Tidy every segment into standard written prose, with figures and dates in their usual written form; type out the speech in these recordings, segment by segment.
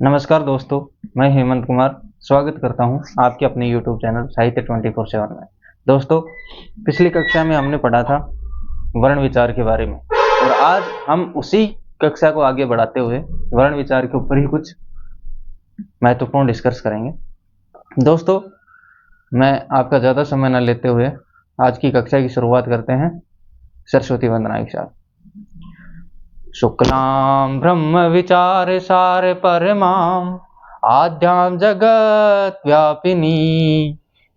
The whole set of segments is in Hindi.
नमस्कार दोस्तों, मैं हेमंत कुमार स्वागत करता हूं आपके अपने YouTube चैनल साहित्य 24/7 में। दोस्तों, पिछली कक्षा में हमने पढ़ा था वर्ण विचार के बारे में और आज हम उसी कक्षा को आगे बढ़ाते हुए वर्ण विचार के ऊपर ही कुछ महत्वपूर्ण डिस्कस करेंगे। दोस्तों, मैं आपका ज़्यादा समय न लेते हुए आज की कक्षा की शुरुआत करते हैं सरस्वती वंदना के साथ। शुक्लां ब्रह्म विचार सार परमां आद्यां जगत व्यापिनी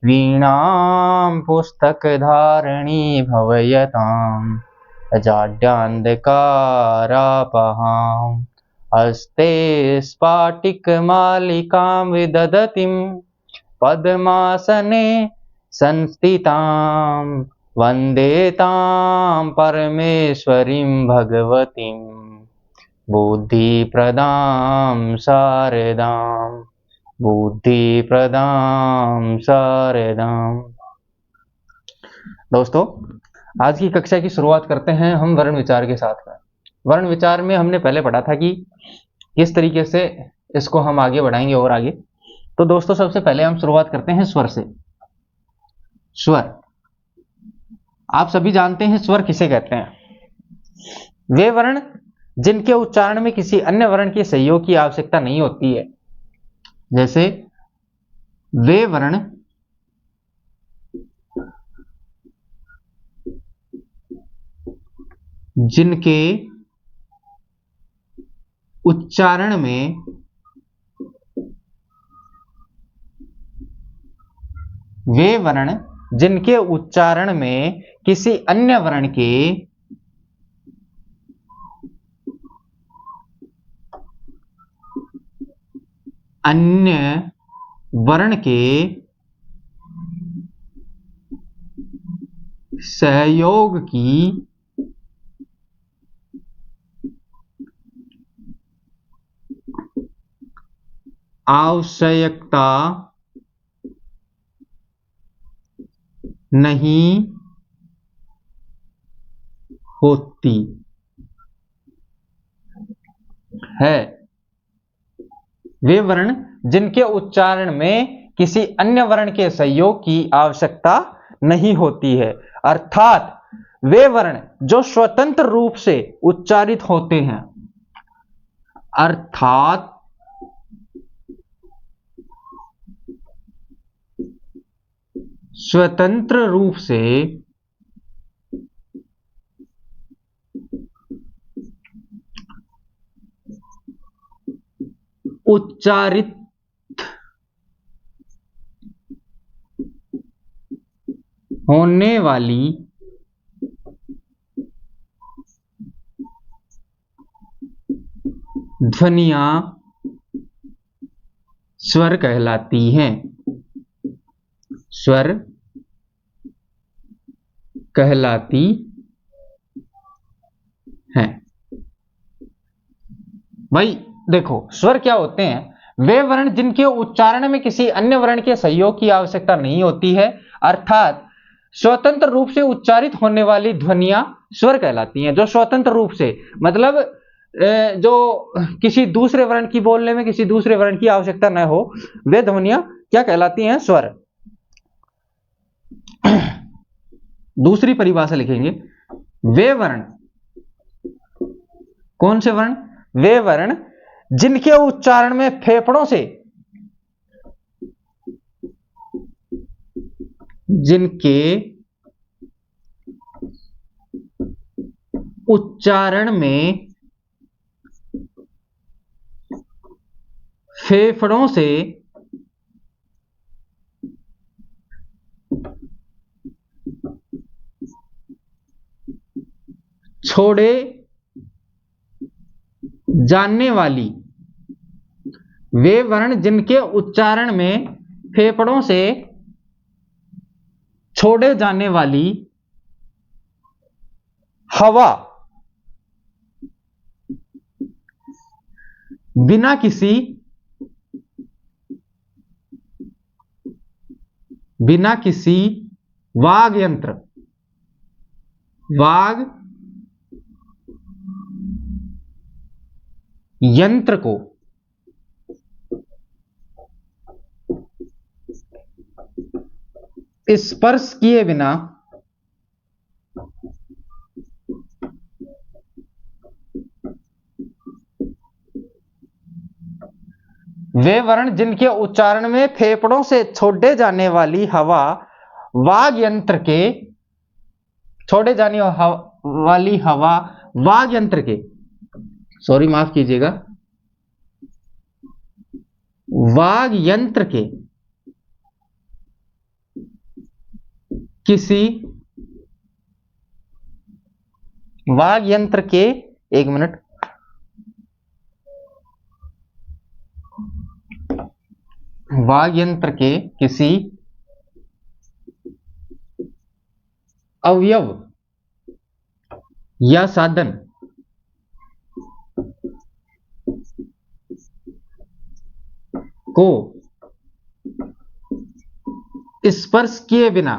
वीणां पुस्तक धारिणी भवयताम् अजाड्यान्धकारापहाम् हस्ते स्फाटिकमालिकां विदधतीं पद्मासने संस्थितां वन्दे तां परमेश्वरीं भगवतीं बुद्धिप्रदां शारदां बुद्धिप्रदां शारदां। दोस्तों, आज की कक्षा की शुरुआत करते हैं हम वर्ण विचार के साथ में। वर्ण विचार में हमने पहले पढ़ा था कि किस तरीके से इसको हम आगे बढ़ाएंगे और आगे। तो दोस्तों, सबसे पहले हम शुरुआत करते हैं स्वर से। स्वर, आप सभी जानते हैं स्वर किसे कहते हैं। वे वर्ण जिनके उच्चारण में किसी अन्य वर्ण के सहयोग की आवश्यकता नहीं होती है। जैसे वे वर्ण जिनके उच्चारण में वे वर्ण जिनके उच्चारण में किसी अन्य वर्ण के सहयोग की आवश्यकता नहीं होती है। वे वर्ण जिनके उच्चारण में किसी अन्य वर्ण के सहयोग की आवश्यकता नहीं होती है, अर्थात वे वर्ण जो स्वतंत्र रूप से उच्चारित होते हैं, अर्थात स्वतंत्र रूप से उच्चारित होने वाली ध्वनियां स्वर कहलाती हैं। स्वर कहलाती हैं। भाई देखो, स्वर क्या होते हैं? वे वर्ण जिनके उच्चारण में किसी अन्य वर्ण के सहयोग की आवश्यकता नहीं होती है, अर्थात स्वतंत्र रूप से उच्चारित होने वाली ध्वनियां स्वर कहलाती हैं। जो स्वतंत्र रूप से मतलब जो किसी दूसरे वर्ण की बोलने में किसी दूसरे वर्ण की आवश्यकता न हो, वे ध्वनियां क्या कहलाती हैं? स्वर। दूसरी परिभाषा लिखेंगे, वे वर्ण, कौन से वर्ण? वे वर्ण जिनके उच्चारण में फेफड़ों से जिनके उच्चारण में फेफड़ों से छोड़े जाने वाली, वे वर्ण जिनके उच्चारण में फेफड़ों से छोड़े जाने वाली हवा बिना किसी वाग यंत्र को स्पर्श किए बिना वे वर्ण जिनके उच्चारण में फेफड़ों से छोड़े जाने वाली हवा वाग यंत्र के छोड़े जाने वाली हवा वाग यंत्र के सॉरी माफ कीजिएगा वाग यंत्र के किसी वाग यंत्र के एक मिनट वाग यंत्र के किसी अवयव या साधन को स्पर्श किए बिना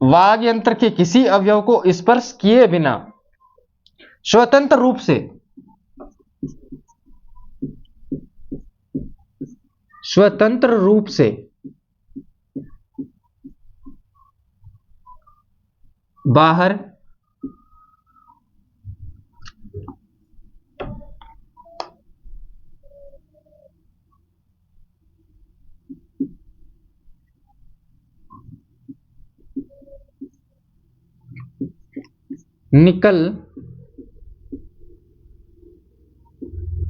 वाग यंत्र के किसी अवयव को स्पर्श किए बिना स्वतंत्र रूप से बाहर निकल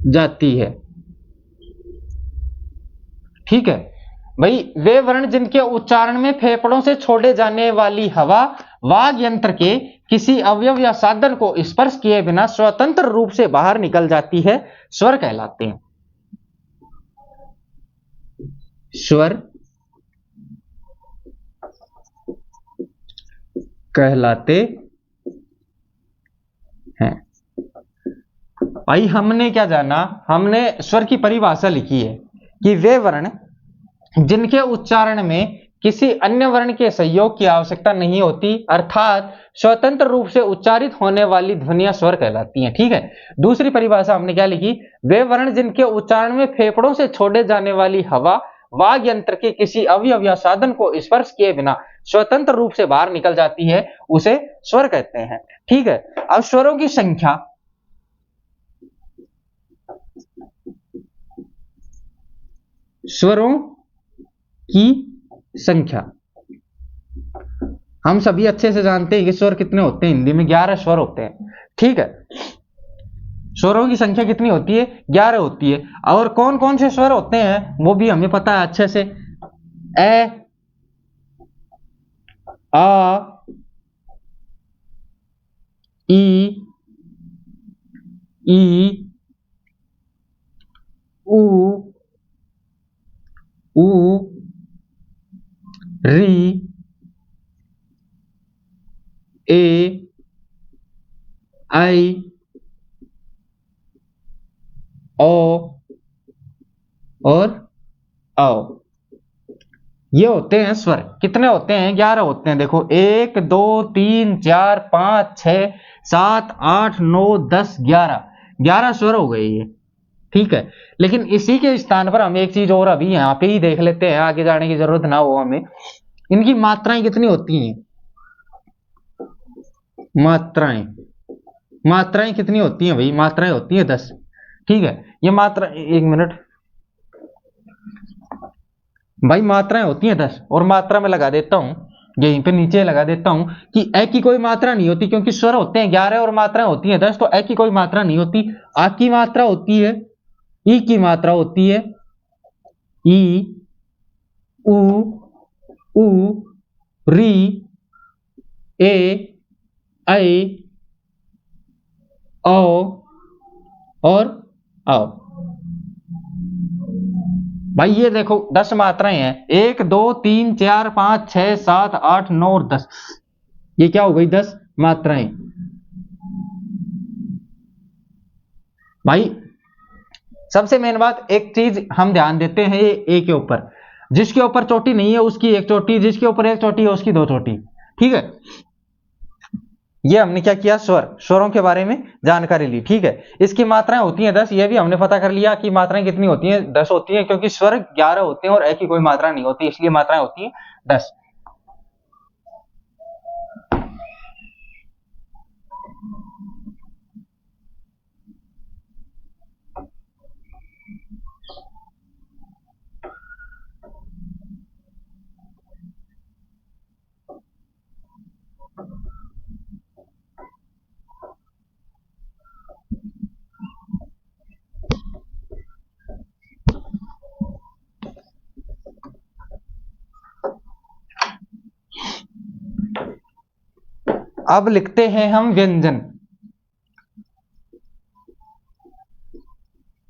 जाती है। ठीक है भाई, वे वर्ण जिनके उच्चारण में फेफड़ों से छोड़े जाने वाली हवा वाग यंत्र के किसी अवयव या साधन को स्पर्श किए बिना स्वतंत्र रूप से बाहर निकल जाती है, स्वर कहलाते हैं। स्वर कहलाते हैं। भाई हमने क्या जाना, हमने स्वर की परिभाषा लिखी है कि वे वर्ण जिनके उच्चारण में किसी अन्य वर्ण के सहयोग की आवश्यकता नहीं होती, अर्थात स्वतंत्र रूप से उच्चारित होने वाली ध्वनियां स्वर कहलाती हैं। ठीक है, दूसरी परिभाषा हमने क्या लिखी, वे वर्ण जिनके उच्चारण में फेफड़ों से छोड़े जाने वाली हवा वाग यंत्र के किसी अवयव या साधन को स्पर्श किए बिना स्वतंत्र रूप से बाहर निकल जाती है, उसे स्वर कहते हैं। ठीक है, अब स्वरों की संख्या, स्वरों की संख्या हम सभी अच्छे से जानते हैं कि स्वर कितने होते हैं। हिंदी में 11 स्वर होते हैं। ठीक है, स्वरों की संख्या कितनी होती है, 11 होती है। और कौन कौन से स्वर होते हैं वो भी हमें पता है अच्छे से। ए, आ, ई, उ, री, ए, आई, ओ और औ। ये होते हैं स्वर। कितने होते हैं, 11 होते हैं। देखो 1 2 3 4 5 6 7 8 9 10 11 स्वर हो गए ये। ठीक है, लेकिन इसी के स्थान पर हम एक चीज और अभी यहाँ पे ही देख लेते हैं, आगे जाने की जरूरत ना हो हमें। इनकी मात्राएं कितनी होती हैं, मात्राएं कितनी होती हैं भाई, मात्राएं होती हैं 10। ठीक है, ये मात्रा, एक मिनट भाई, मात्राएं होती हैं 10 और मात्रा में लगा देता हूं, यहीं पे नीचे लगा देता हूं कि ए की कोई मात्रा नहीं होती, क्योंकि स्वर होते हैं 11 और मात्राएं होती हैं 10, तो ए की कोई मात्रा नहीं होती। आ की मात्रा होती है, ई की मात्रा होती है, ई, उ, री, ए, आई, ओ और आओ। भाई ये देखो 10 मात्राएं हैं, 1 2 3 4 5 6 7 8 9 और 10। ये क्या हो गई, 10 मात्राएं। भाई सबसे मेन बात, एक चीज हम ध्यान देते हैं ये ए के ऊपर, जिसके ऊपर चोटी नहीं है उसकी एक चोटी, जिसके ऊपर एक चोटी है उसकी 2 चोटी। ठीक है, ये हमने क्या किया, स्वरों के बारे में जानकारी ली। ठीक है, इसकी मात्राएं होती हैं 10, ये भी हमने पता कर लिया कि मात्राएं कितनी होती हैं, 10 होती हैं, क्योंकि स्वर 11 होते हैं और एक की कोई मात्रा नहीं होती, इसलिए मात्राएं होती हैं 10। अब लिखते हैं हम व्यंजन।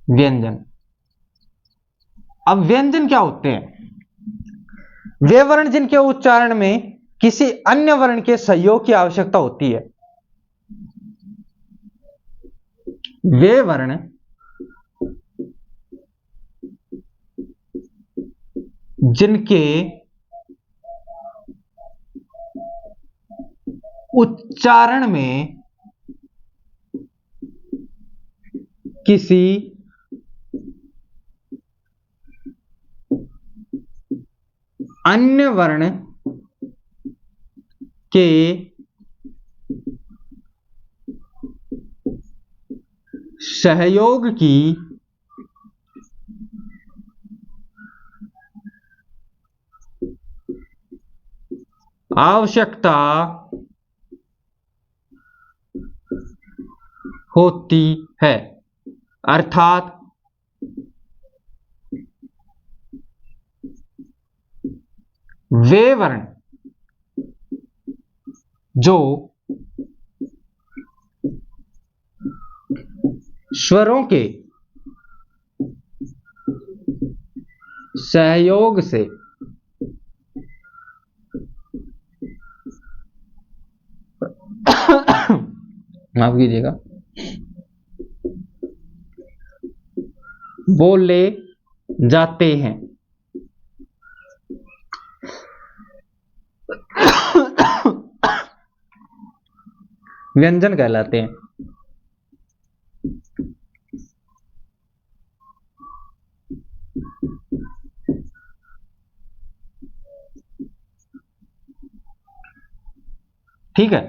व्यंजन, अब व्यंजन क्या होते हैं? वे वर्ण जिनके उच्चारण में किसी अन्य वर्ण के सहयोग की आवश्यकता होती है। वे वर्ण जिनके उच्चारण में किसी अन्य वर्ण के सहयोग की आवश्यकता होती है, अर्थात वे वर्ण जो स्वरों के सहयोग से माफ कीजिएगा, बोले जाते हैं, व्यंजन कहलाते हैं। ठीक है,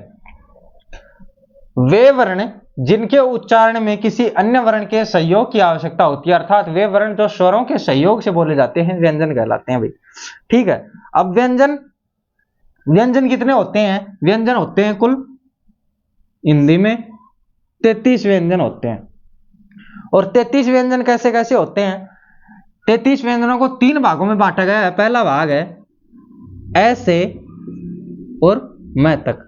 वे वर्ण जिनके उच्चारण में किसी अन्य वर्ण के सहयोग की आवश्यकता होती है, अर्थात वे वर्ण जो स्वरों के सहयोग से बोले जाते हैं, व्यंजन कहलाते हैं भाई। ठीक है, अब व्यंजन, व्यंजन कितने होते हैं? व्यंजन होते हैं कुल हिंदी में 33 व्यंजन होते हैं। और 33 व्यंजन कैसे कैसे होते हैं? 33 व्यंजनों को 3 भागों में बांटा गया है। पहला भाग है ऐसे और मैं तक,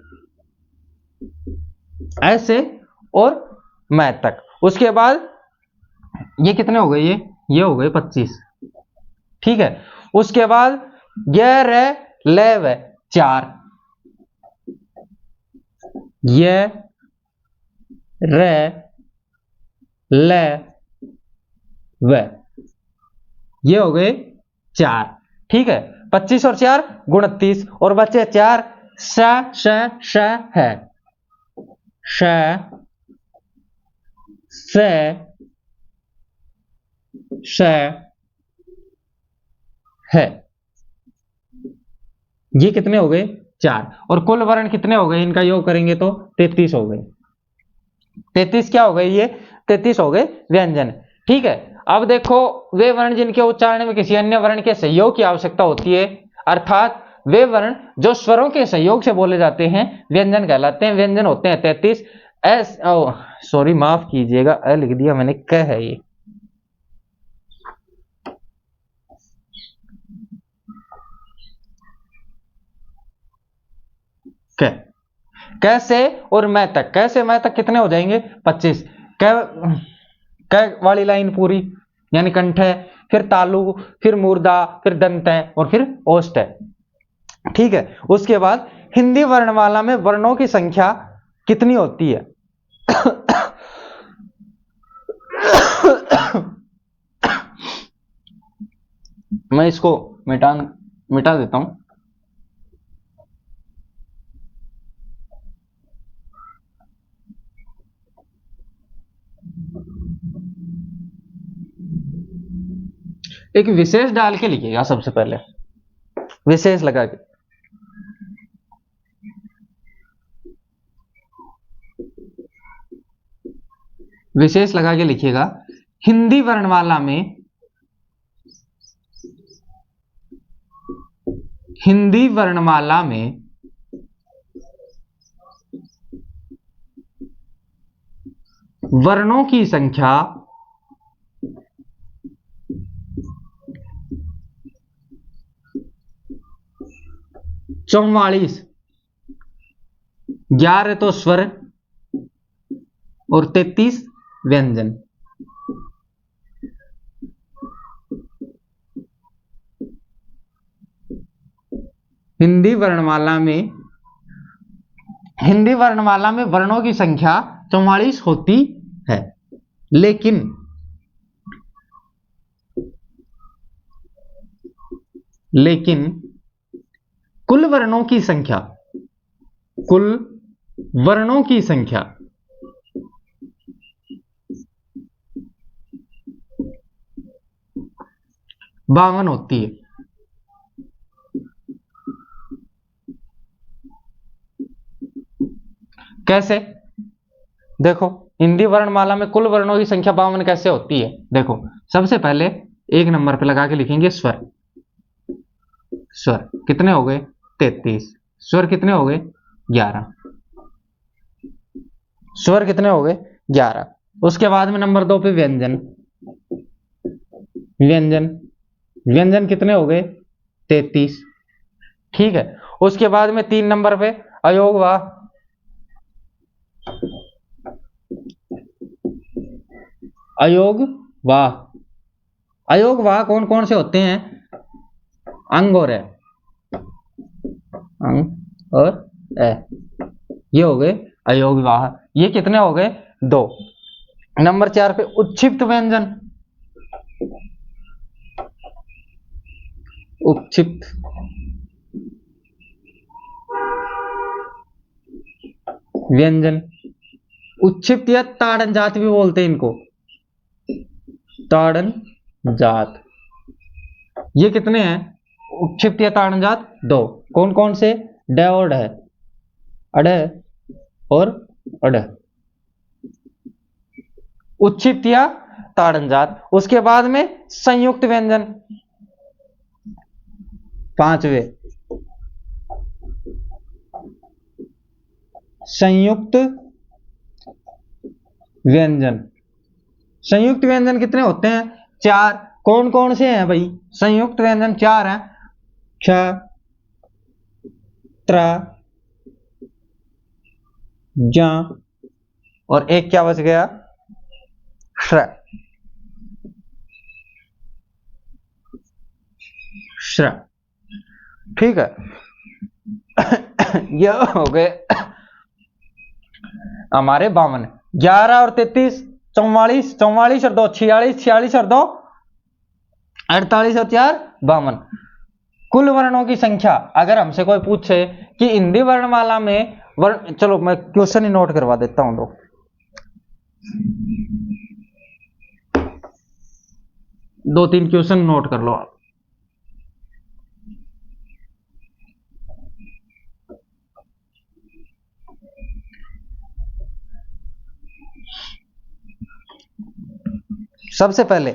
ऐसे और मैं तक। उसके बाद ये कितने हो गए? ये हो गए 25। ठीक है, उसके बाद य रे ले व 4, य रे ले व, ये हो गए 4। ठीक है, 25 और 4 29, और बचे 4 श है, श से श है। ये कितने हो गए? 4। और कुल वर्ण कितने हो गए? इनका योग करेंगे तो 33 हो गए। 33 क्या हो गए? ये 33 हो गए व्यंजन। ठीक है, अब देखो, वे वर्ण जिनके उच्चारण में किसी अन्य वर्ण के सहयोग की आवश्यकता होती है, अर्थात वे वर्ण जो स्वरों के सहयोग से बोले जाते हैं, व्यंजन कहलाते हैं। व्यंजन होते हैं 33। सॉरी माफ कीजिएगा, अ लिख दिया मैंने, क है ये। क, कैसे और मैं तक, कैसे मैं तक कितने हो जाएंगे? 25। क वाली लाइन पूरी, यानी कंठ है, फिर तालु, फिर मूर्धा, फिर दंत है, और फिर ओष्ठ है। ठीक है, उसके बाद हिंदी वर्णमाला में वर्णों की संख्या कितनी होती है? मैं इसको मिटा देता हूं। एक विशेष डाल के लिखिएगा सबसे पहले, विशेष लगा के। विशेष लगा के लिखिएगा। हिंदी वर्णमाला में, हिंदी वर्णमाला में वर्णों की संख्या 44, 11 तो स्वर और 33 व्यंजन। हिंदी वर्णमाला में वर्णों की संख्या 44 होती है, लेकिन कुल वर्णों की संख्या 52 होती है। कैसे? देखो, हिंदी वर्णमाला में कुल वर्णों की संख्या 52 कैसे होती है? देखो, सबसे पहले एक नंबर पे लगा के लिखेंगे स्वर। स्वर कितने हो गए? 33। स्वर कितने हो गए? 11। स्वर कितने हो गए? 11। उसके बाद में नंबर 2 पे व्यंजन। व्यंजन कितने हो गए? 33। ठीक है। उसके बाद में 3 नंबर पे अयोगवाह। अयोगवाह कौन कौन से होते हैं? अंग और ए, ये हो गए अयोगवाह। ये कितने हो गए? 2। नंबर 4 पे उत्क्षिप्त व्यंजन। उत्क्षिप्त या ताड़न जात भी बोलते हैं इनको, ताड़न जात। ये कितने हैं? उत्क्षिप्त या ताड़न जात 2। कौन कौन से? ड और ढ, अड और अड। उत्क्षिप्त या ताड़न जात। उसके बाद में संयुक्त व्यंजन 5वें। संयुक्त व्यंजन कितने होते हैं? 4। कौन कौन से हैं भाई? संयुक्त व्यंजन 4 हैं। क्ष, त्र, ज और एक क्या बच गया? श्र। ठीक है। ये हो गए हमारे 52। 11 और 33 44, 44 और 2 46, 46 और 2 48 और 4 52। कुल वर्णों की संख्या अगर हमसे कोई पूछे कि हिंदी वर्णमाला में वर्ण, चलो मैं क्वेश्चन ही नोट करवा देता हूं। 2-3 क्वेश्चन नोट कर लो आप। सबसे पहले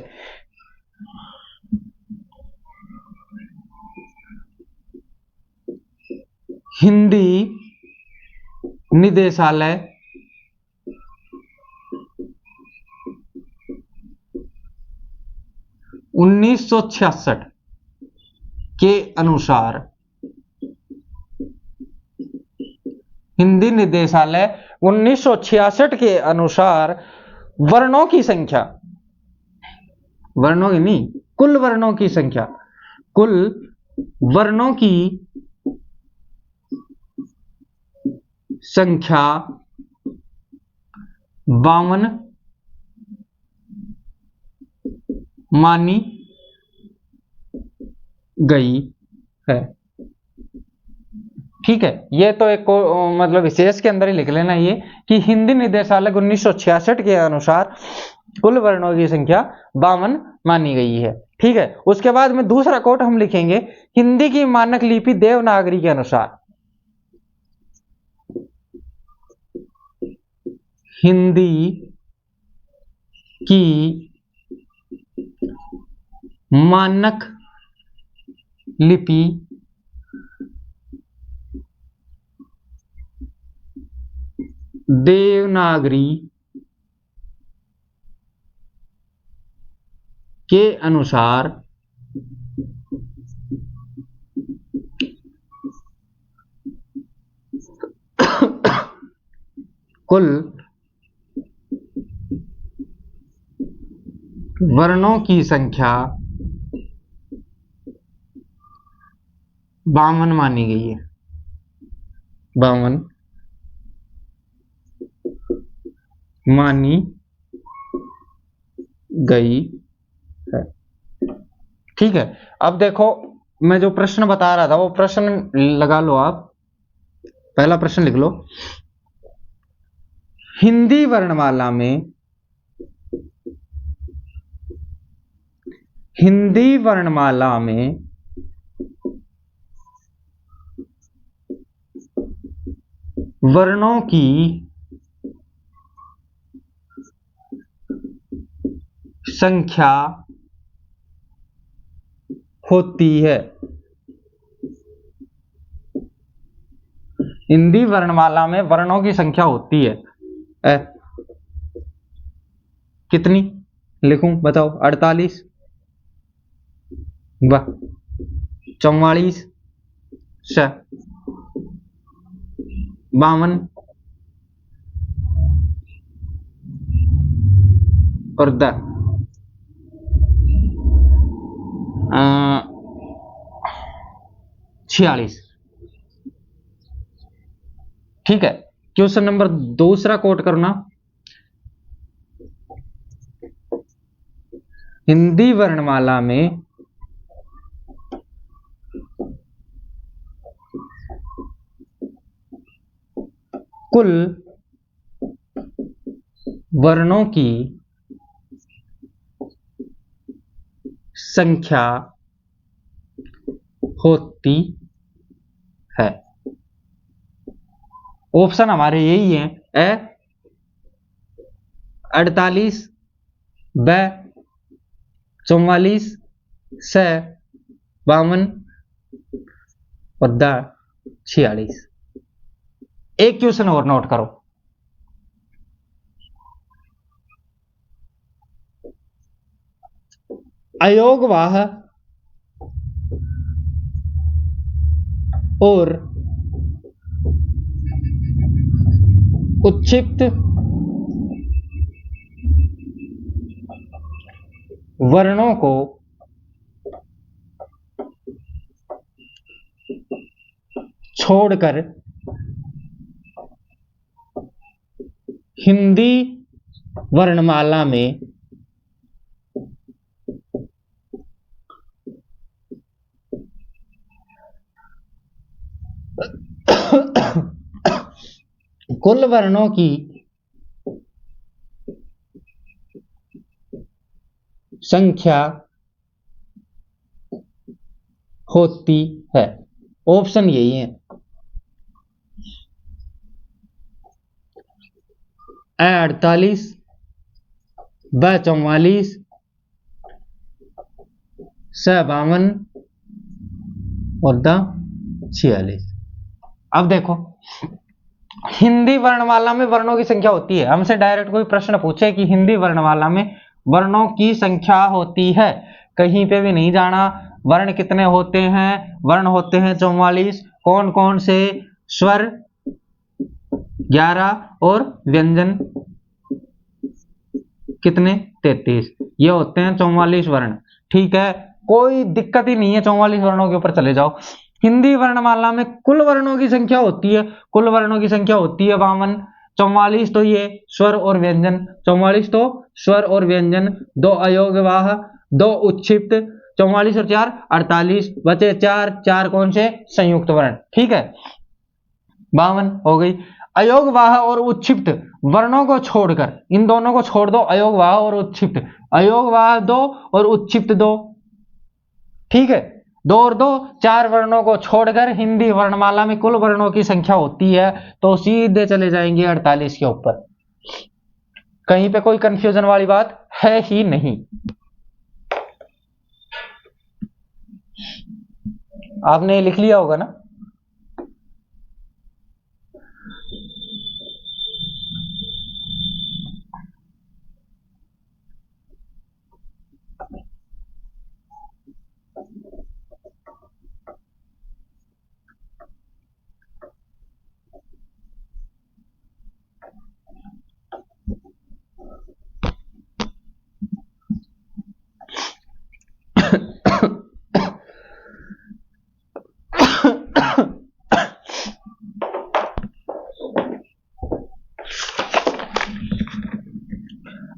हिंदी निदेशालय (1966) के अनुसार, हिंदी निदेशालय 1966 के अनुसार वर्णों की संख्या, वर्णों की नहीं, कुल वर्णों की संख्या, कुल वर्णों की संख्या 52 मानी गई है। ठीक है। ये तो एक मतलब विशेष के अंदर ही लिख लेना ये कि हिंदी निदेशालय 1966 के अनुसार कुल वर्णों की संख्या 52 मानी गई है। ठीक है। उसके बाद में दूसरा कोट हम लिखेंगे, हिंदी की मानक लिपि देवनागरी के अनुसार, हिंदी की मानक लिपि देवनागरी के अनुसार कुल वर्णों की संख्या 52 मानी गई है। 52 मानी गई है। ठीक है। अब देखो, मैं जो प्रश्न बता रहा था वो प्रश्न लगा लो आप। पहला प्रश्न लिख लो, हिंदी वर्णमाला में, हिंदी वर्णमाला में वर्णों की संख्या होती है। हिंदी वर्णमाला में वर्णों की संख्या होती है। कितनी लिखूं बताओ? 48, 44, 52 और 46। ठीक है। क्वेश्चन नंबर दूसरा कोट करना, हिंदी वर्णमाला में कुल वर्णों की संख्या होती है। ऑप्शन हमारे यही है, ए 48, ब 44, स 52 और द 46। एक क्वेश्चन और नोट करो, अयोगवाह और उच्छिप्त वर्णों को छोड़कर हिंदी वर्णमाला में कुल वर्णों की संख्या होती है। ऑप्शन यही है, ए 48, ब 44, स 52 और द 46। अब देखो, हिंदी वर्णमाला में वर्णों की संख्या होती है। हमसे डायरेक्ट कोई प्रश्न पूछे कि हिंदी वर्णमाला में वर्णों की संख्या होती है, कहीं पे भी नहीं जाना। वर्ण कितने होते हैं? वर्ण होते हैं 44। कौन कौन से? स्वर 11 और व्यंजन कितने? 33। ये होते हैं 44 वर्ण। ठीक है, कोई दिक्कत ही नहीं है, 44 वर्णों के ऊपर चले जाओ। हिंदी वर्णमाला में कुल वर्णों की संख्या होती है, कुल वर्णों की संख्या होती है 52। 44 तो ये स्वर और व्यंजन, 44 तो स्वर और व्यंजन, 2 अयोगवाह, 2 उच्छिप्त, 44 और 4 48, बचे 4, 4 कौन से? संयुक्त वर्ण। ठीक है, 52 हो गई। अयोगवाह और उच्छिप्त वर्णों को छोड़कर, इन दोनों को छोड़ दो, अयोगवाह और उच्छिप्त, अयोगवाह 2 और उच्छिप्त 2, ठीक है, 2 और 2 4 वर्णों को छोड़कर हिंदी वर्णमाला में कुल वर्णों की संख्या होती है, तो सीधे चले जाएंगे 48 के ऊपर। कहीं पे कोई कंफ्यूजन वाली बात है ही नहीं। आपने लिख लिया होगा ना।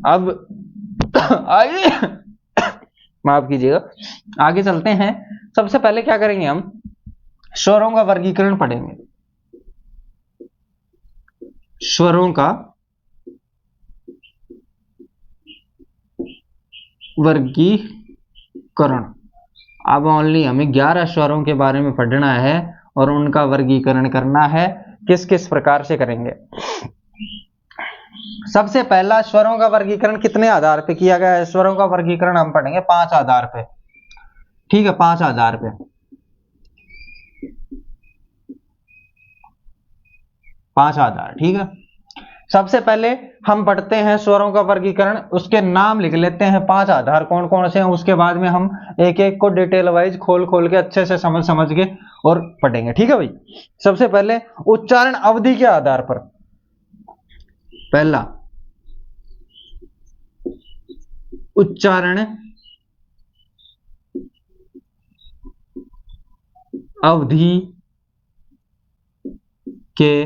अब आइए, माफ कीजिएगा, आगे चलते हैं। सबसे पहले क्या करेंगे, हम स्वरों का वर्गीकरण पढ़ेंगे। स्वरों का वर्गीकरण। अब ओनली हमें 11 स्वरों के बारे में पढ़ना है और उनका वर्गीकरण करना है। किस किस प्रकार से करेंगे। सबसे पहला, स्वरों का वर्गीकरण कितने आधार पे किया गया है? स्वरों का वर्गीकरण हम पढ़ेंगे 5 आधार पे। ठीक है, 5 आधार पे, 5 आधार। ठीक है, सबसे पहले हम पढ़ते हैं स्वरों का वर्गीकरण, उसके नाम लिख लेते हैं 5 आधार कौन कौन से हैं। उसके बाद में हम एक एक को डिटेल वाइज खोल खोल के अच्छे से समझ समझ के और पढ़ेंगे। ठीक है भाई। सबसे पहले उच्चारण अवधि के आधार पर, पहला उच्चारण अवधि के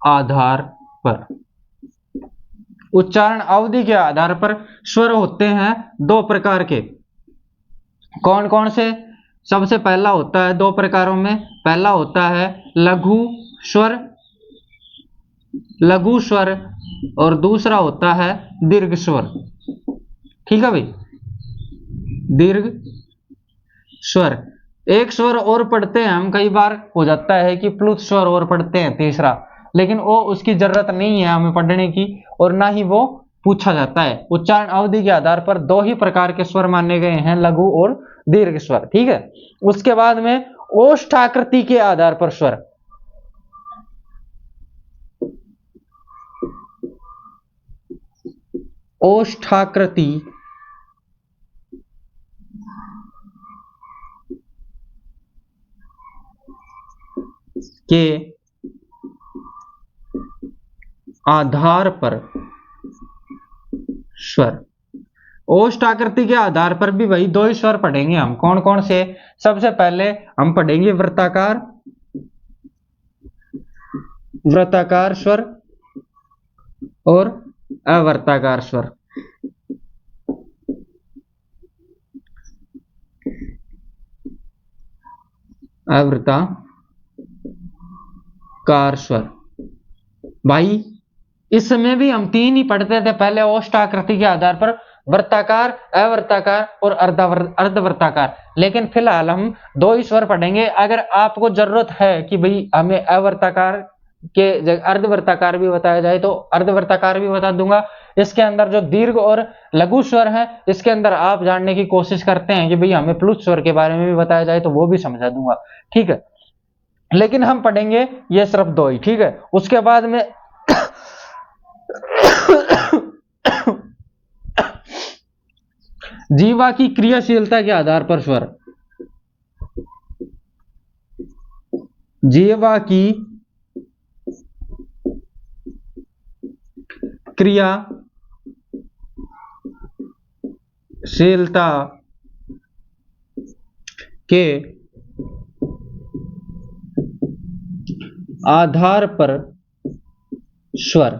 आधार पर, उच्चारण अवधि के आधार पर स्वर होते हैं 2 प्रकार के। कौन कौन से? सबसे पहला होता है 2 प्रकारों में, पहला होता है लघु स्वर, लघु स्वर, और दूसरा होता है दीर्घ स्वर। ठीक है भाई, दीर्घ स्वर। एक स्वर और पढ़ते हैं हम, कई बार हो जाता है कि प्लुत स्वर और पढ़ते हैं तीसरा, लेकिन वो उसकी जरूरत नहीं है हमें पढ़ने की, और ना ही वो पूछा जाता है। उच्चारण अवधि के आधार पर 2 ही प्रकार के स्वर माने गए हैं, लघु और दीर्घ स्वर। ठीक है, उसके बाद में ओष्ठाकृति के आधार पर स्वर, ओष्ठाकृति के आधार पर स्वर। ओष्ठाकृति के आधार पर भी वही 2 ही स्वर पढ़ेंगे हम। कौन कौन से? सबसे पहले हम पढ़ेंगे वृत्ताकार, वृत्ताकार स्वर और अवर्ताकार स्वर। अवर्ताकार स्वर भाई, इसमें भी हम 3 ही पढ़ते थे पहले ओष्ठाकृति के आधार पर, वृत्ताकार, अवर्ताकार और अर्धवृत्ताकार। लेकिन फिलहाल हम 2 ही स्वर पढ़ेंगे। अगर आपको जरूरत है कि भाई हमें अवर्ताकार के अर्धवृत्ताकार भी बताया जाए तो अर्धवृत्ताकार भी बता दूंगा। इसके अंदर जो दीर्घ और लघु स्वर है, इसके अंदर आप जानने की कोशिश करते हैं कि भाई हमें प्लुत स्वर के बारे में भी बताया जाए तो वो भी समझा दूंगा। ठीक है, लेकिन हम पढ़ेंगे ये सिर्फ 2 ही। ठीक है, उसके बाद में जीवा की क्रियाशीलता के आधार पर स्वर, जीवा की क्रियाशीलता के आधार पर स्वर।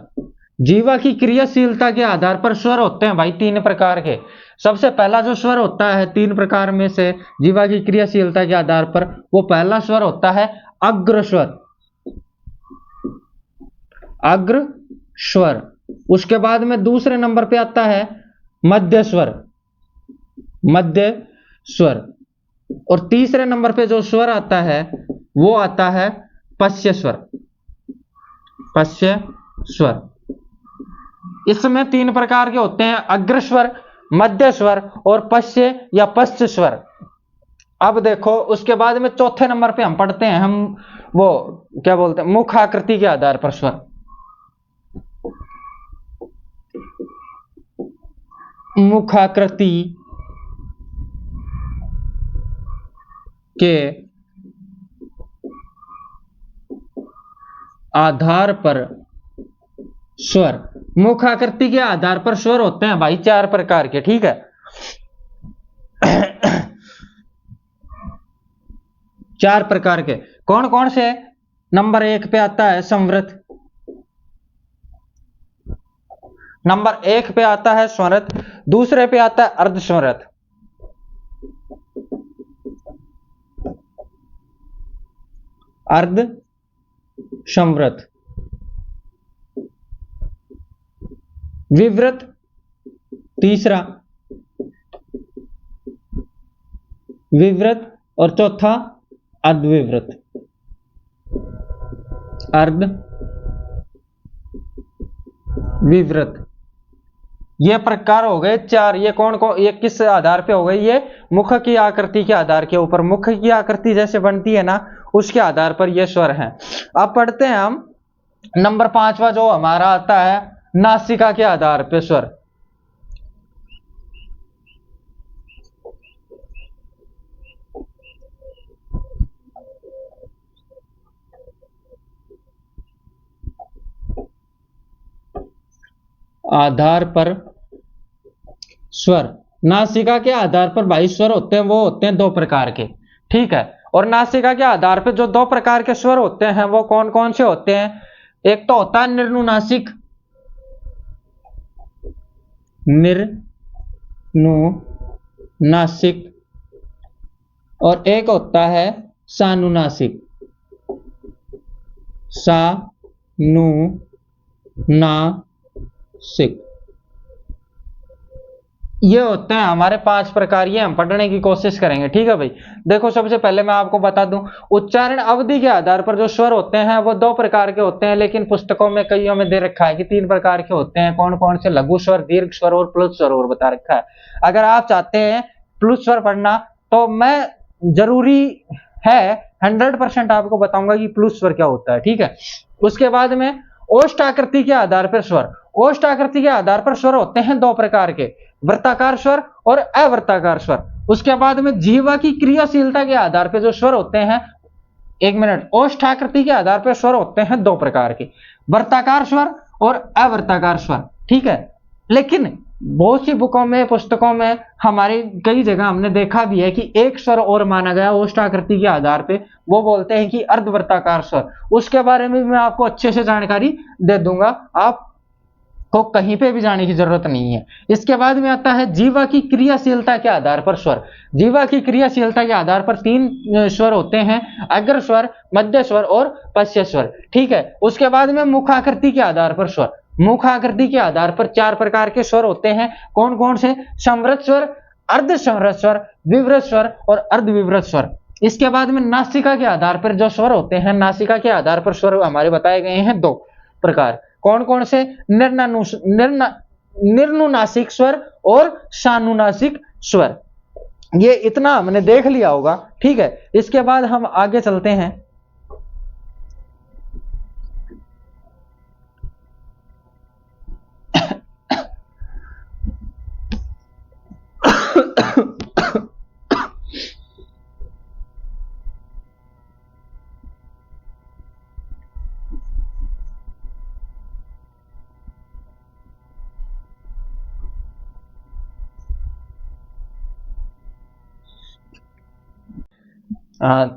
जीवा की क्रियाशीलता के आधार पर स्वर होते हैं भाई 3 प्रकार के। सबसे पहला जो स्वर होता है 3 प्रकार में से जीवा की क्रियाशीलता के आधार पर, वो पहला स्वर होता है अग्र स्वर, अग्र स्वर। उसके बाद में दूसरे नंबर पे आता है मध्य स्वर, मध्य स्वर। और तीसरे नंबर पे जो स्वर आता है वो आता है पश्य स्वर। पश्य स्वर इसमें 3 प्रकार के होते हैं, अग्र स्वर, मध्य स्वर और पश्य या पश्च स्वर। अब देखो उसके बाद में चौथे नंबर पे हम पढ़ते हैं, हम वो क्या बोलते हैं, मुख आकृति के आधार पर स्वर। मुखाकृति के आधार पर स्वर। मुख आकृति के आधार पर स्वर होते हैं भाई 4 प्रकार के, ठीक है। 4 प्रकार के कौन कौन से? नंबर 1 पे आता है संवृत। नंबर 1 पे आता है स्वरत, दूसरे पे आता है अर्धस्वरत, अर्ध संवृत, विवृत तीसरा, विवृत और चौथा अर्धविवृत। अर्ध विवृत ये प्रकार हो गए 4। ये कौन कौन, ये किस आधार पे हो गए? ये मुख की आकृति के आधार के ऊपर, मुख की आकृति जैसे बनती है ना उसके आधार पर ये स्वर हैं। अब पढ़ते हैं हम नंबर 5वां जो हमारा आता है नासिका के आधार पे स्वर। आधार पर स्वर, नासिका के आधार पर भाई स्वर होते हैं, वो होते हैं 2 प्रकार के, ठीक है। और नासिका के आधार पर जो 2 प्रकार के स्वर होते हैं वो कौन कौन से होते हैं? एक तो होता है निर्नुनासिक, निर्नुनासिक, और एक होता है सानुनासिक, सानुनासिक। ये होते हैं हमारे 5 प्रकार, ये हम पढ़ने की कोशिश करेंगे, ठीक है भाई। देखो सबसे पहले मैं आपको बता दूं, उच्चारण अवधि के आधार पर जो स्वर होते हैं वो 2 प्रकार के होते हैं, लेकिन पुस्तकों में कईयों में दे रखा है कि 3 प्रकार के होते हैं। कौन कौन से? लघु स्वर, दीर्घ स्वर और प्लुत स्वर और बता रखा है। अगर आप चाहते हैं प्लुत स्वर पढ़ना तो मैं जरूरी है 100% आपको बताऊंगा कि प्लुत स्वर क्या होता है, ठीक है। उसके बाद में ओष्ठ आकृति के आधार पर स्वर। ओष्ठ आकृति के आधार पर स्वर होते हैं 2 प्रकार के, वृत्ताकार स्वर और अवृत्ताकार स्वर। उसके बाद में जीवा की क्रियाशीलता के आधार पर जो स्वर होते हैं, 1 मिनट, ओष्ठ आकृति के आधार पर स्वर होते हैं 2 प्रकार के, वृत्ताकार स्वर और अवृत्ताकार स्वर, ठीक है। लेकिन बहुत सी बुकों में, पुस्तकों में, हमारी कई जगह हमने देखा भी है कि एक स्वर और माना गया ओष्ठ आकृति के आधार पे, वो बोलते हैं कि अर्धवृत्ताकार स्वर। उसके बारे में भी मैं आपको अच्छे से जानकारी दे दूंगा, आपको कहीं पे भी जाने की जरूरत नहीं है। इसके बाद में आता है जीवा की क्रियाशीलता के आधार पर स्वर। जीवा की क्रियाशीलता के आधार पर 3 स्वर होते हैं, अग्र स्वर, मध्य स्वर और पश्य स्वर, ठीक है। उसके बाद में मुखाकृति के आधार पर स्वर। मुख आकृति के आधार पर 4 प्रकार के स्वर होते हैं। कौन कौन से? संवृत स्वर, अर्ध संवृत स्वर, विवृत स्वर और अर्धविवृत स्वर। इसके बाद में नासिका के आधार पर जो स्वर होते हैं, नासिका के आधार पर स्वर हमारे बताए गए हैं 2 प्रकार। कौन कौन से? निर्नुनासिक स्वर और सानुनासिक स्वर। ये इतना हमने देख लिया होगा, ठीक है। इसके बाद हम आगे चलते हैं।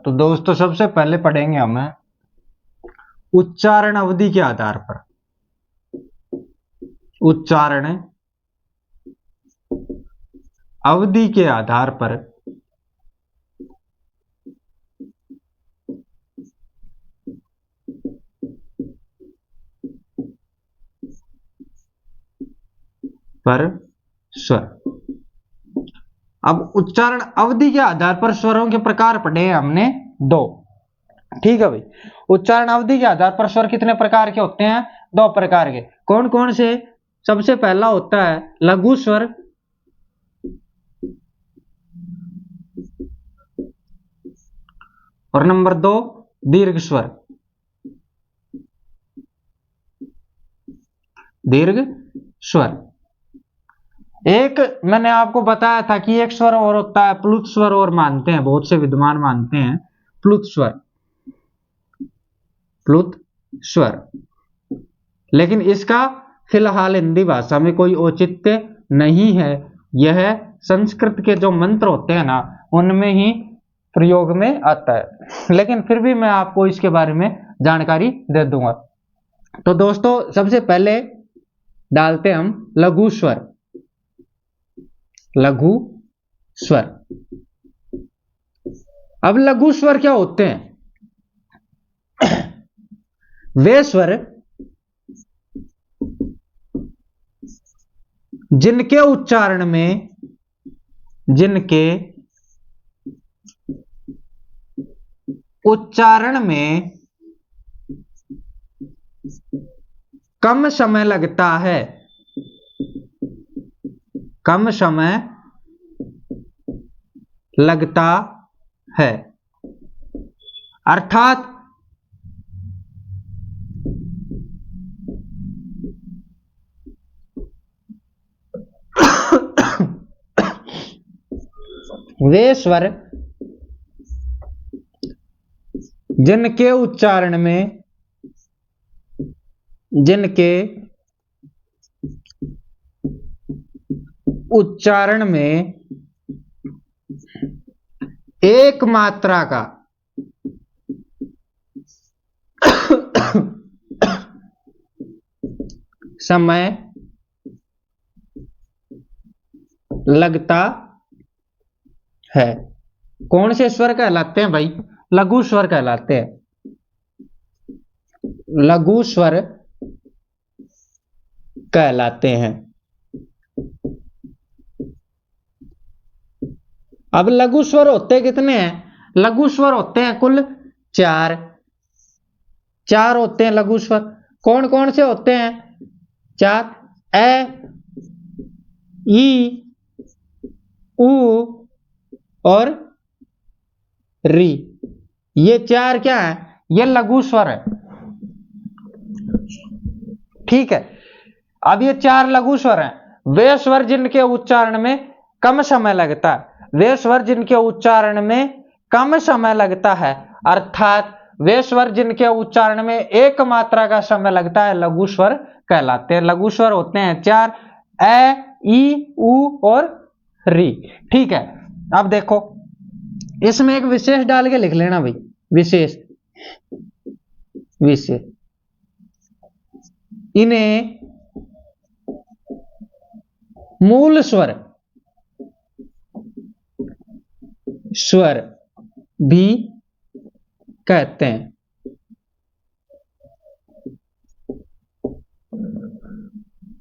तो दोस्तों सबसे पहले पढ़ेंगे हम उच्चारण अवधि के आधार पर। उच्चारण अवधि के आधार पर स्वर। अब उच्चारण अवधि के आधार पर स्वरों के प्रकार पढ़े हैं हमने 2। ठीक है भाई, उच्चारण अवधि के आधार पर स्वर कितने प्रकार के होते हैं? 2 प्रकार के। कौन कौन से? सबसे पहला होता है लघु स्वर, और नंबर 2 दीर्घ स्वर। दीर्घ स्वर, एक मैंने आपको बताया था कि एक स्वर और होता है प्लुत स्वर, और मानते हैं बहुत से विद्वान मानते हैं प्लुत स्वर, प्लुत स्वर। लेकिन इसका फिलहाल हिंदी भाषा में कोई औचित्य नहीं है। यह संस्कृत के जो मंत्र होते हैं ना उनमें ही प्रयोग में आता है, लेकिन फिर भी मैं आपको इसके बारे में जानकारी दे दूंगा। तो दोस्तों सबसे पहले डालते हम लघु स्वर। लघु स्वर, अब लघु स्वर क्या होते हैं? वे स्वर जिनके उच्चारण में कम समय लगता है, कम समय लगता है, अर्थात वे स्वर जिनके उच्चारण में एक मात्रा का समय लगता है। कौन से स्वर कहलाते हैं भाई? लघु स्वर कहलाते हैं। लघु स्वर कहलाते हैं। अब लघु स्वर होते कितने हैं? लघु स्वर होते हैं कुल 4 होते हैं लघु स्वर। कौन कौन से होते हैं? 4, ए, ई, उ और री। ये 4 क्या है? ये लघु स्वर है। ठीक है, अब ये 4 लघु स्वर हैं। वे स्वर जिनके उच्चारण में कम समय लगता है, वे स्वर जिनके उच्चारण में कम समय लगता है, अर्थात वे स्वर जिनके उच्चारण में एक मात्रा का समय लगता है, लघु स्वर कहलाते हैं। लघु स्वर होते हैं 4, ए, ई, उ और री। ठीक है, अब देखो इसमें एक विशेष डाल के लिख लेना भाई, विशेष। इन्हें मूल स्वर भी कहते हैं।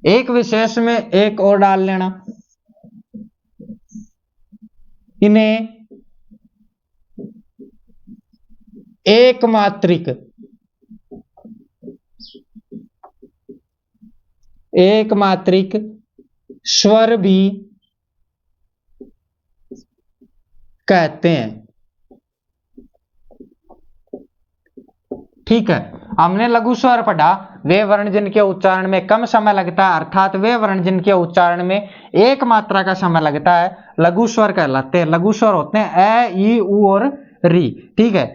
एक विशेष में एक और डाल लेना। इन्हें एकमात्रिक स्वर भी कहते हैं। ठीक है, हमने लघु स्वर पढ़ा, वे वर्ण जिनके उच्चारण में कम समय लगता है, अर्थात वे वर्ण जिनके उच्चारण में एक मात्रा का समय लगता है, लघु स्वर कहलाते हैं। लघु स्वर होते हैं ए, ई, उ और री। ठीक है,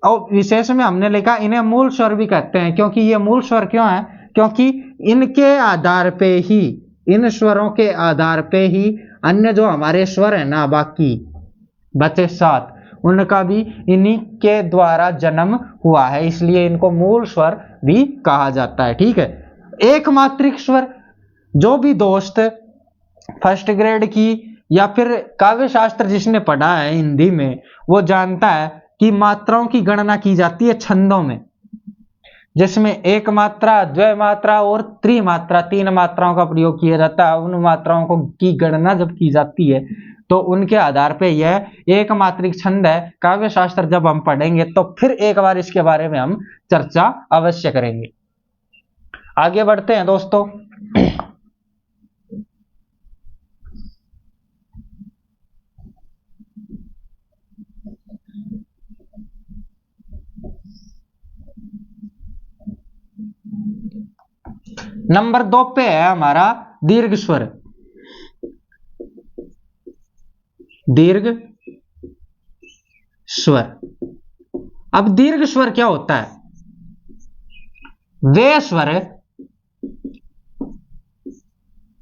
और विशेष में हमने लिखा इन्हें मूल स्वर भी कहते हैं। क्योंकि ये मूल स्वर क्यों है? क्योंकि इनके आधार पे ही, इन स्वरों के आधार पे ही अन्य जो हमारे स्वर है ना, बाकी बचे 7, उनका भी इन्हीं के द्वारा जन्म हुआ है, इसलिए इनको मूल स्वर भी कहा जाता है। ठीक है, एकमात्रिक स्वर, जो भी दोस्त फर्स्ट ग्रेड की या फिर काव्य शास्त्र जिसने पढ़ा है हिंदी में, वो जानता है कि मात्राओं की गणना की जाती है छंदों में, जिसमें एक मात्रा, द्वय मात्रा और त्रिमात्रा, 3 मात्राओं का प्रयोग किया जाता है। उन मात्राओं को की गणना जब की जाती है तो उनके आधार पे यह एक मात्रिक छंद है। काव्य शास्त्र जब हम पढ़ेंगे तो फिर एक बार इसके बारे में हम चर्चा अवश्य करेंगे। आगे बढ़ते हैं दोस्तों। नंबर 2 पे है हमारा दीर्घ स्वर। दीर्घ स्वर। अब दीर्घ स्वर क्या होता है? वे स्वर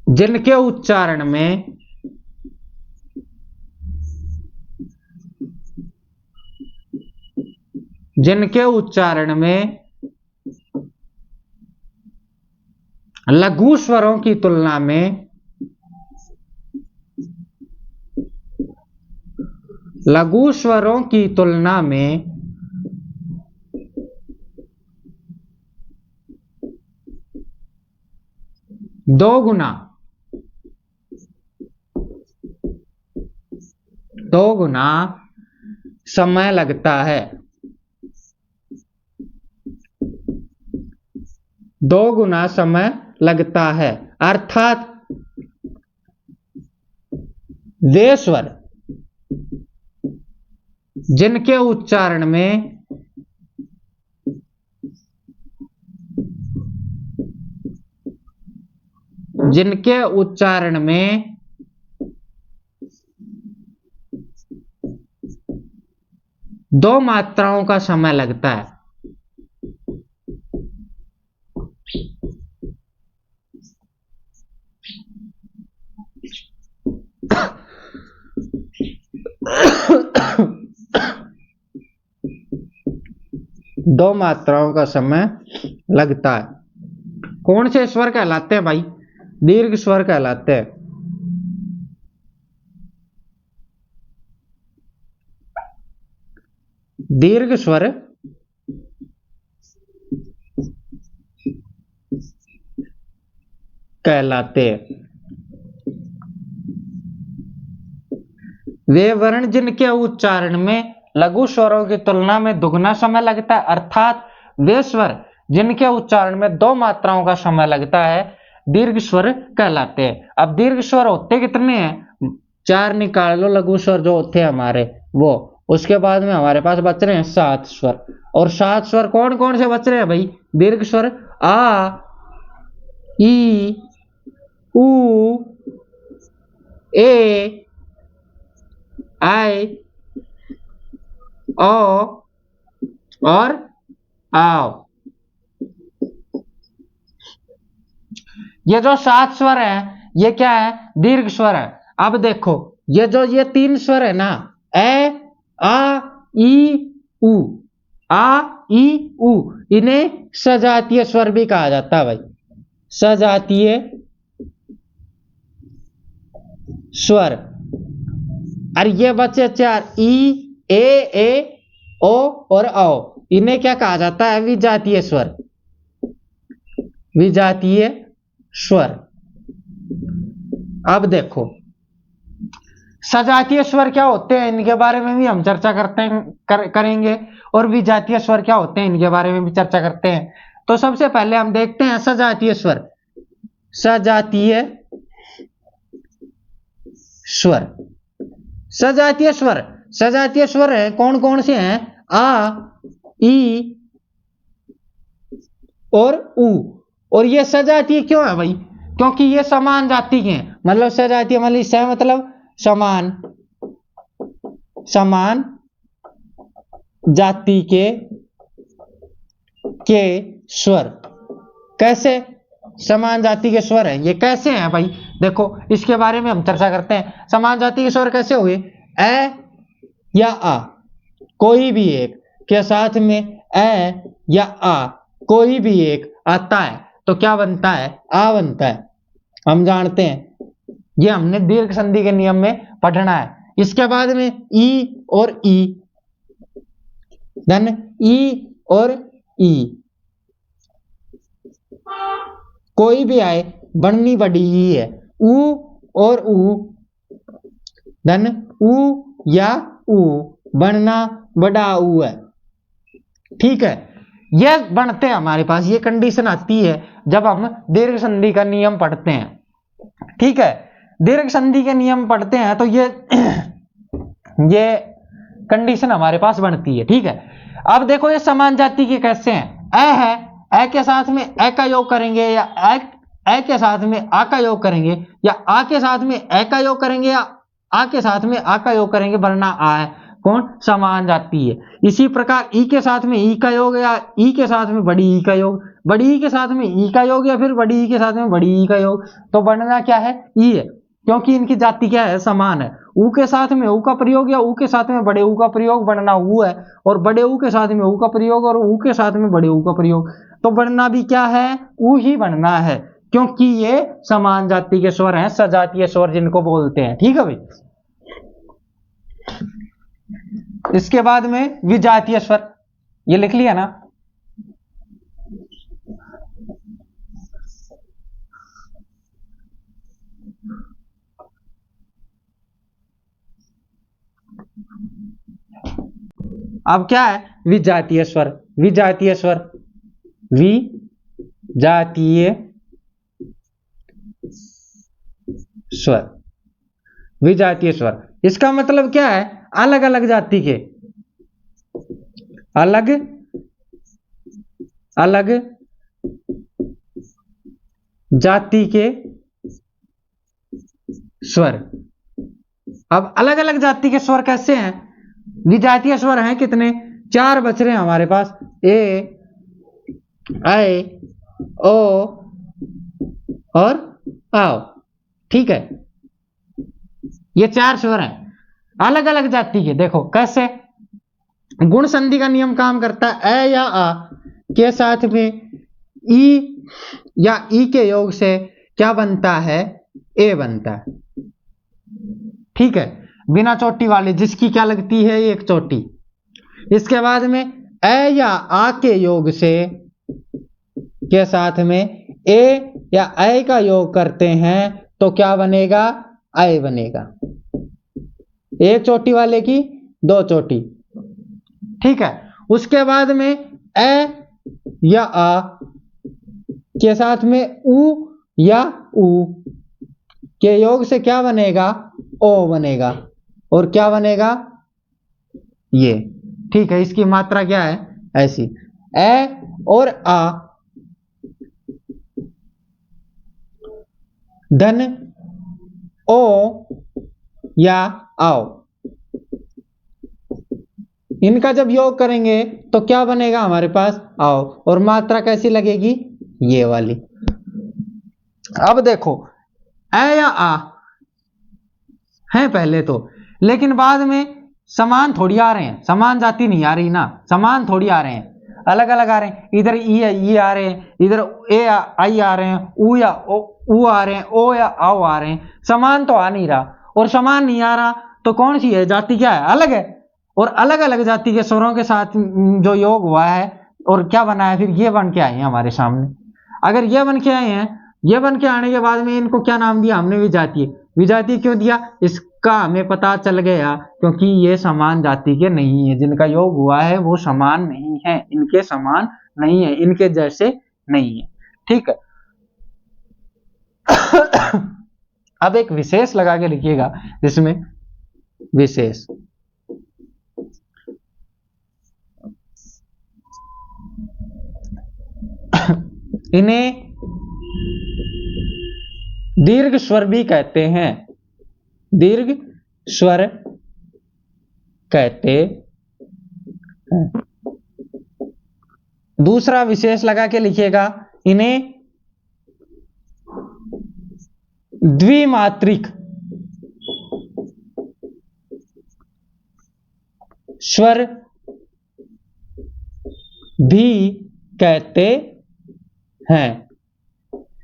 जिनके उच्चारण में लघु स्वरों की तुलना में दो गुना समय लगता है। 2 गुना समय लगता है। अर्थात वे स्वर जिनके उच्चारण में दो मात्राओं का समय लगता है। दो मात्राओं का समय लगता है। कौन से स्वर कहलाते हैं भाई? दीर्घ स्वर कहलाते हैं। दीर्घ स्वर कहलाते हैं वे वर्ण जिनके उच्चारण में लघु स्वरों की तुलना में दुगना समय लगता है। अर्थात वे स्वर जिनके उच्चारण में दो मात्राओं का समय लगता है दीर्घ स्वर कहलाते हैं। अब दीर्घ स्वर होते कितने हैं? 4 निकाल लो लघु स्वर जो होते हैं हमारे वो। उसके बाद में हमारे पास बच रहे हैं 7 स्वर। और 7 स्वर कौन कौन से बच रहे हैं भाई? दीर्घ स्वर आ, ई, उ, ए, आई, ओ और आओ। ये जो 7 स्वर हैं ये क्या है? दीर्घ स्वर है। अब देखो ये 3 स्वर है ना, ए, आ, ई, उ, आ, ई, उ, इन्हें सजातीय स्वर भी कहा जाता है भाई। सजातीय स्वर। और ये बचे 4 ई, ए, ओ और औ। इन्हें क्या कहा जाता है? विजातीय स्वर। विजातीय स्वर। अब देखो सजातीय स्वर क्या होते हैं इनके बारे में भी हम चर्चा करेंगे और विजातीय स्वर क्या होते हैं इनके बारे में भी चर्चा करते हैं। तो सबसे पहले हम देखते हैं सजातीय स्वर। सजातीय स्वर। सजातीय स्वर है कौन कौन से हैं? आ, ई और उ। और ये सजातीय क्यों है भाई? क्योंकि ये समान जाति के हैं। मतलब सजातीय मतलब स मतलब समान जाति के स्वर। कैसे समान जाति के स्वर हैं? ये कैसे हैं भाई? देखो इसके बारे में हम चर्चा करते हैं। समान जाति के स्वर कैसे हुए? ए या आ कोई भी एक के साथ में ए या आ कोई भी एक आता है तो क्या बनता है? आ बनता है। हम जानते हैं ये हमने दीर्घ संधि के नियम में पढ़ना है। इसके बाद में ई और ई, देन ई और ई कोई भी आए बननी बड़ी ही है। उ और उ धन उ या उ बनना बड़ा उ है। ठीक है, ये बनते हैं हमारे पास, ये कंडीशन आती है जब हम दीर्घ संधि का नियम पढ़ते हैं। ठीक है, दीर्घ संधि के नियम पढ़ते हैं तो ये कंडीशन हमारे पास बनती है। ठीक है, अब देखो ये समान जाति के कैसे हैं। अ है, अ के साथ में अ का योग करेंगे या अ के साथ में आ का योग करेंगे, या आ के साथ में अ का योग करेंगे, या आ के साथ में आ का योग करेंगे, वरना आ है कौन, समान जाति है। इसी प्रकार ई के साथ में ई का योग, या ई के साथ में बड़ी ई का योग, बड़ी ई के साथ में ई का योग, या फिर बड़ी ई के साथ में बड़ी ई का योग, तो बनना क्या है, ई है, क्योंकि इनकी जाति क्या है, समान है। ऊ के साथ में ऊ का प्रयोग या ऊ के साथ में बड़े ऊ का प्रयोग, बनना ऊ है, और बड़े ऊ के साथ में ऊ का प्रयोग और ऊ के साथ में बड़े ऊ का प्रयोग, तो बनना भी क्या है, ऊ ही बनना है, क्योंकि ये समान जाति के स्वर हैं, सजातीय स्वर जिनको बोलते हैं। ठीक है भाई, इसके बाद में विजातीय स्वर, ये लिख लिया ना। अब क्या है, विजातीय स्वर, विजातीय स्वर, विजातीय स्वर, विजातीय स्वर, इसका मतलब क्या है, अलग अलग जाति के, अलग अलग जाति के स्वर। अब अलग अलग जाति के स्वर कैसे हैं, विजातीय स्वर हैं कितने, 4 बच रहे हैं हमारे पास, ए, आए, ओ और आओ। ठीक है, ये 4 स्वर हैं अलग अलग जाति के। देखो कैसे, गुण संधि का नियम काम करता है, ए या आ के साथ में ई या ई के योग से क्या बनता है, ए बनता है। ठीक है, बिना चोटी वाले, जिसकी क्या लगती है, एक चोटी। इसके बाद में ए या आ के योग से के साथ में ए या ए का योग करते हैं तो क्या बनेगा, ए बनेगा, एक चोटी वाले की 2 चोटी। ठीक है, उसके बाद में ए या आ के साथ में उ या उ के योग से क्या बनेगा, ओ बनेगा, और क्या बनेगा, ये। ठीक है, इसकी मात्रा क्या है, ऐसी, ए और आ, धन ओ या आओ, इनका जब योग करेंगे तो क्या बनेगा हमारे पास, आओ, और मात्रा कैसी लगेगी, ये वाली। अब देखो, ए या आ है पहले तो, लेकिन बाद में समान थोड़ी आ रहे हैं, समान जाति नहीं आ रही ना, समान थोड़ी आ रहे हैं, अलग अलग आ रहे हैं। इधर ई आ रहे हैं, इधर ए आई आ रहे हैं, ऊ या ऊ आ रहे हैं, ओ या आओ आ रहे हैं, समान तो आ नहीं रहा, और समान नहीं आ रहा तो कौन सी है, जाति क्या है, अलग है। और अलग अलग जाति के स्वरों के साथ जो योग हुआ है और क्या बना है, फिर ये बन के आए हैं हमारे सामने। अगर ये बन के आए हैं, ये बन के आने के बाद में इनको क्या नाम दिया हमने, विजातीय। विजातीय क्यों दिया, इसका हमें पता चल गया क्योंकि ये समान जाति के नहीं है, जिनका योग हुआ है वो समान नहीं है, इनके समान नहीं है, इनके जैसे नहीं है। ठीक है, अब एक विशेष लगा के लिखिएगा, जिसमें विशेष, इन्हें दीर्घ स्वर भी कहते हैं, दीर्घ स्वर कहते हैं। दूसरा विशेष लगा के लिखिएगा, इन्हें द्विमात्रिक स्वर भी कहते हैं,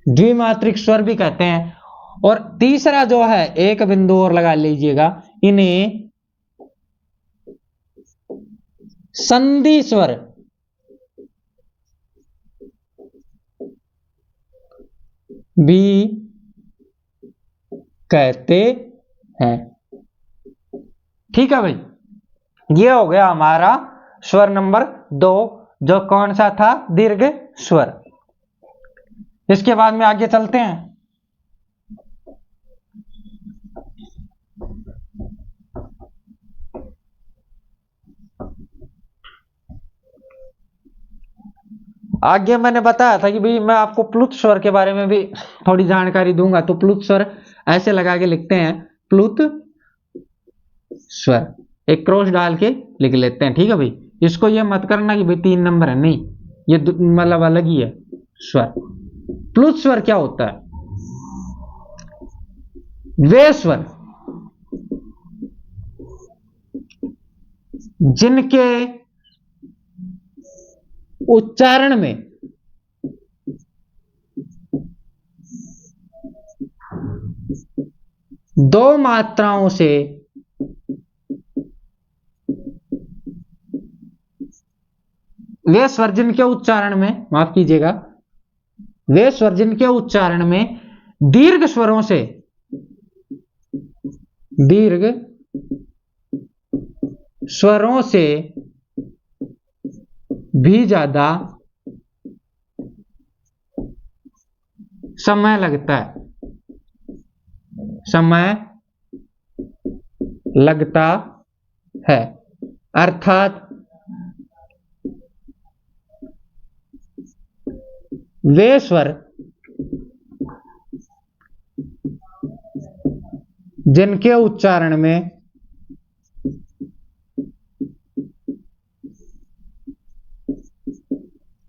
द्विमात्रिक स्वर भी कहते हैं। और तीसरा जो है, एक बिंदु और लगा लीजिएगा, इन्हें संधि स्वर भी कहते हैं। ठीक है भाई, ये हो गया हमारा स्वर नंबर 2, जो कौन सा था, दीर्घ स्वर। इसके बाद में आगे चलते हैं। आगे मैंने बताया था कि भाई मैं आपको प्लुत स्वर के बारे में भी थोड़ी जानकारी दूंगा। तो प्लुत स्वर ऐसे लगा के लिखते हैं, प्लुत स्वर, एक क्रॉस डाल के लिख लेते हैं। ठीक है भाई, इसको ये मत करना कि भाई 3 नंबर है, नहीं, ये मतलब अलग ही है स्वर। प्लुत स्वर क्या होता है? वे स्वर जिनके उच्चारण में दो मात्राओं से वे स्वर जिनके उच्चारण में, माफ कीजिएगा, वे स्वर जिनके उच्चारण में दीर्घ स्वरों से, दीर्घ स्वरों से भी ज्यादा समय लगता है, समय लगता है, अर्थात वे स्वर जिनके उच्चारण में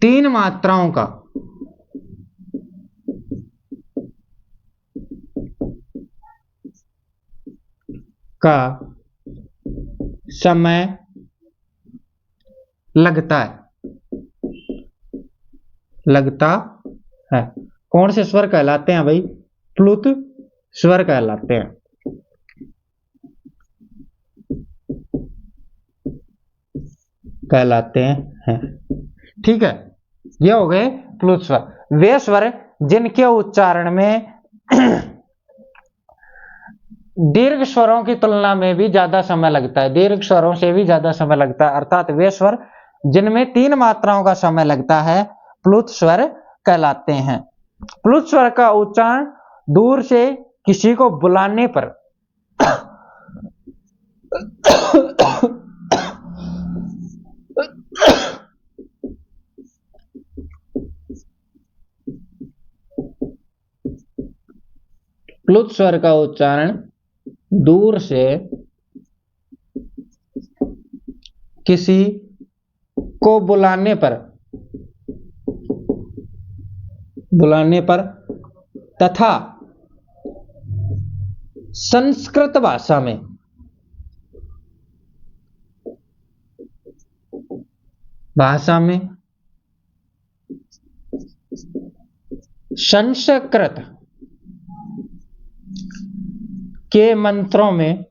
तीन मात्राओं का समय लगता है। कौन से स्वर कहलाते हैं भाई? प्लुत स्वर कहलाते हैं। ठीक है, ये हो गए प्लुत स्वर। वे स्वर जिनके उच्चारण में दीर्घ स्वरों की तुलना में भी ज्यादा समय लगता है, दीर्घ स्वरों से भी ज्यादा समय लगता है, अर्थात वे स्वर जिनमें 3 मात्राओं का समय लगता है, प्लुत स्वर कहलाते हैं। प्लुत स्वर का उच्चारण दूर से किसी को बुलाने पर प्लुत स्वर का उच्चारण दूर से किसी को बुलाने पर तथा संस्कृत भाषा में संस्कृत के मंत्रों में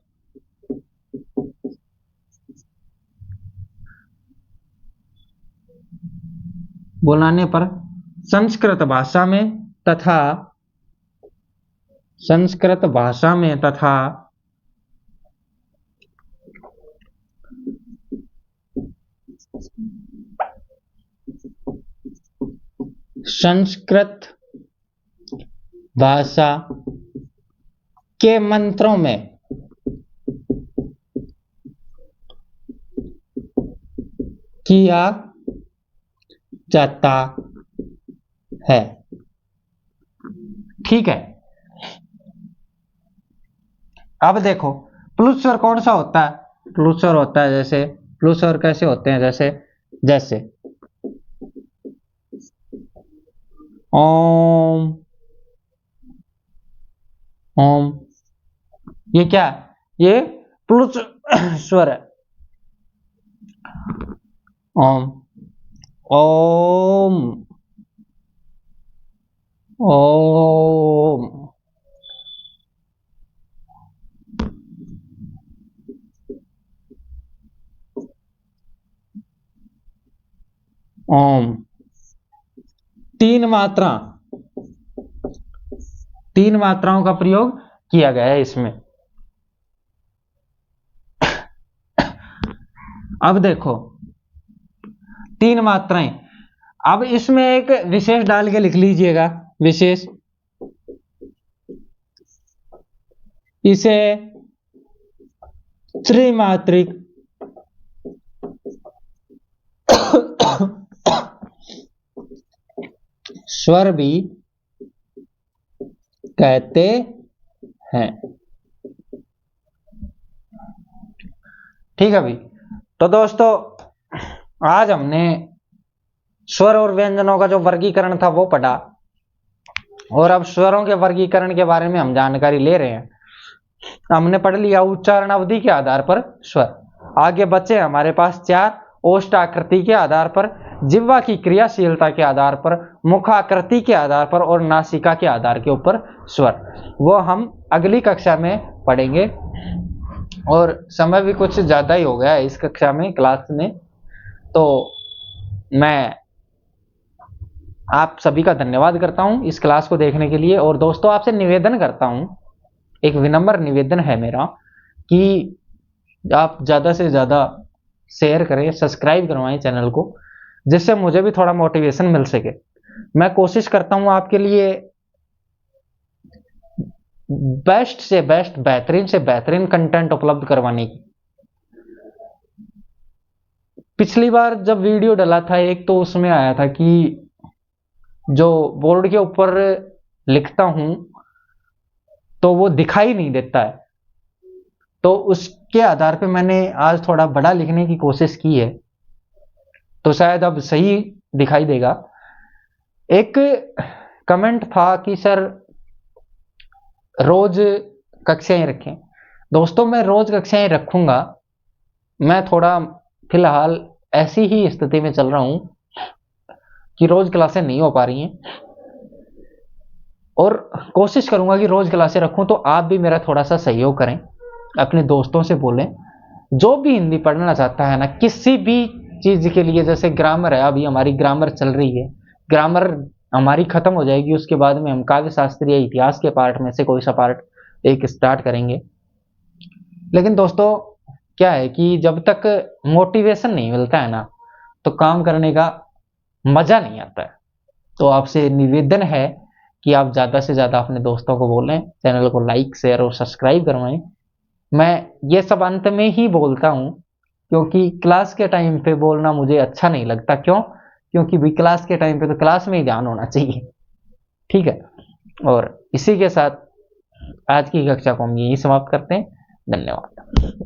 बुलाने पर संस्कृत भाषा में तथा संस्कृत भाषा के मंत्रों में किया जाता है। ठीक है, अब देखो प्लुत स्वर कौन सा होता है? प्लुत स्वर होता है जैसे, प्लुत स्वर कैसे होते हैं? जैसे ओम, ओम, ये क्या है? ये प्लुत स्वर है। ओम, ओम, ओम, ओम। 3 मात्राओं का प्रयोग किया गया है इसमें। अब देखो 3 मात्राएं, अब इसमें एक विशेष डाल के लिख लीजिएगा, विशेष, इसे त्रिमात्रिक स्वर भी कहते हैं। ठीक है भाई। तो दोस्तों आज हमने स्वर और व्यंजनों का जो वर्गीकरण था वो पढ़ा, और अब स्वरों के वर्गीकरण के बारे में हम जानकारी ले रहे हैं। हमने पढ़ लिया उच्चारण अवधि के आधार पर स्वर। आगे बचे हमारे पास 4, ओष्ठ आकृति के आधार पर, जिह्वा की क्रियाशीलता के आधार पर, मुखाकृति के आधार पर और नासिका के आधार के ऊपर स्वर। वो हम अगली कक्षा में पढ़ेंगे, और समय भी कुछ ज्यादा ही हो गया है इस कक्षा में, क्लास में। तो मैं आप सभी का धन्यवाद करता हूं इस क्लास को देखने के लिए। और दोस्तों आपसे निवेदन करता हूं, एक विनम्र निवेदन है मेरा, कि आप ज़्यादा से ज़्यादा शेयर करें, सब्सक्राइब करवाएं चैनल को, जिससे मुझे भी थोड़ा मोटिवेशन मिल सके। मैं कोशिश करता हूं आपके लिए बेस्ट से बेस्ट, बेहतरीन से बेहतरीन कंटेंट उपलब्ध करवाने की। पिछली बार जब वीडियो डाला था एक, तो उसमें आया था कि जो बोर्ड के ऊपर लिखता हूं तो वो दिखाई नहीं देता है, तो उसके आधार पे मैंने आज थोड़ा बड़ा लिखने की कोशिश की है, तो शायद अब सही दिखाई देगा। एक कमेंट था कि सर रोज कक्षाएं रखें। दोस्तों मैं रोज कक्षाएं रखूंगा, मैं थोड़ा फिलहाल ऐसी ही स्थिति में चल रहा हूं कि रोज क्लासें नहीं हो पा रही हैं, और कोशिश करूंगा कि रोज क्लासें रखूं। तो आप भी मेरा थोड़ा सा सहयोग करें, अपने दोस्तों से बोलें, जो भी हिंदी पढ़ना चाहता है ना, किसी भी चीज के लिए, जैसे ग्रामर है, अभी हमारी ग्रामर चल रही है, ग्रामर हमारी खत्म हो जाएगी, उसके बाद में हम काव्य शास्त्र या इतिहास के पार्ट में से कोई सा पार्ट एक स्टार्ट करेंगे। लेकिन दोस्तों क्या है कि जब तक मोटिवेशन नहीं मिलता है ना, तो काम करने का मजा नहीं आता है। तो आपसे निवेदन है कि आप ज्यादा से ज्यादा अपने दोस्तों को बोलें, चैनल को लाइक, शेयर और सब्सक्राइब करवाएं। मैं ये सब अंत में ही बोलता हूं, क्योंकि क्लास के टाइम पे बोलना मुझे अच्छा नहीं लगता। क्यों? क्योंकि भी क्लास के टाइम पे तो क्लास में ही ध्यान होना चाहिए। ठीक है, और इसी के साथ आज की कक्षा को हम यही समाप्त करते हैं। धन्यवाद।